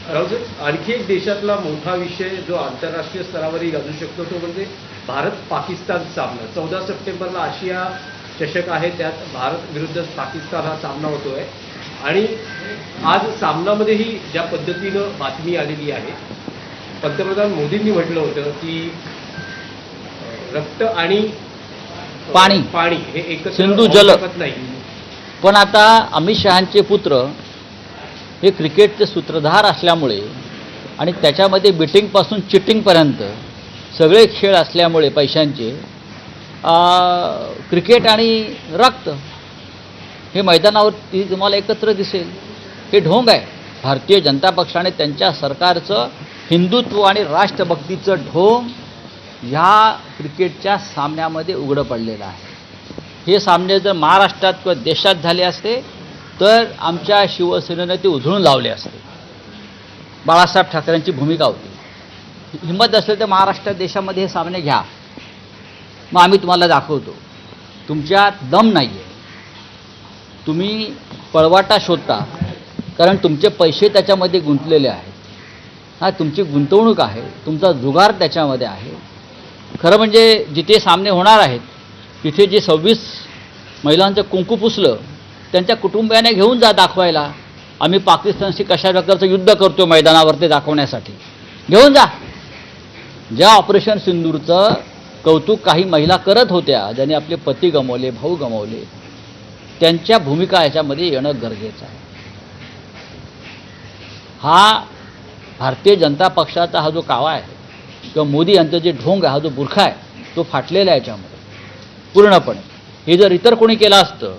राहुल, आणखी एक देशातला मोठा विषय जो आंतरराष्ट्रीय स्तरावरही गाजू शकतो तो म्हणजे भारत पाकिस्तान सामना. 14 सप्टेंबरला आशिया चषक आहे, त्यात भारत विरुद्ध पाकिस्तान हा सामना होतोय. आणि आज सामनामध्येही ज्या पद्धतीनं बातमी आलेली आहे, पंतप्रधान मोदींनी म्हटलं होतं की रक्त आणि पाणी हे एकत्र सिंधू जल नाही. पण आता अमित शहांचे पुत्र हे क्रिकेटचे सूत्रधार असल्यामुळे आणि त्याच्यामध्ये बिटिंगपासून चिटिंगपर्यंत सगळे खेळ असल्यामुळे पैशांचे क्रिकेट आणि रक्त हे मैदानावरती तुम्हाला एकत्र दिसेल. हे ढोंग आहे. भारतीय जनता पक्षाने त्यांच्या सरकारचं हिंदुत्व आणि राष्ट्रभक्तीचं ढोंग ह्या क्रिकेटच्या सामन्यामध्ये उघडं पडलेलं आहे. हे सामने जर महाराष्ट्रात किंवा देशात झाले असते तर आमच्या शिवसेनेनं ते उधळून लावले असते. बाळासाहेब ठाकरेंची भूमिका होती. हिंमत असेल तर महाराष्ट्रात देशामध्ये हे सामने घ्या, मग आम्ही तुम्हाला दाखवतो. तुमच्यात दम नाही आहे. तुम्ही पळवाटा शोधता कारण तुमचे पैसे त्याच्यामध्ये गुंतलेले आहेत. हा तुमची गुंतवणूक आहे, तुमचा जुगार त्याच्यामध्ये आहे. खरं म्हणजे जिथे सामने होणार आहेत तिथे जे 26 महिलांचं कुंकू पुसलं त्यांच्या कुटुंबियाने घेऊन जा दाखवायला. आम्ही पाकिस्तानशी कशा प्रकारचं युद्ध करतो मैदानावरती दाखवण्यासाठी घेऊन जा. ज्या ऑपरेशन सिंदूरचं कौतुक काही महिला करत होत्या, ज्यांनी आपले पती गमावले, भाऊ गमावले, त्यांच्या भूमिका याच्यामध्ये येणं गरजेचं आहे. हा भारतीय जनता पक्षाचा हा जो कावा आहे किंवा मोदी यांचं जे ढोंग आहे, हा जो बुरखा आहे, तो फाटलेला आहे याच्यामध्ये पूर्णपणे. हे जर इतर कोणी केलं असतं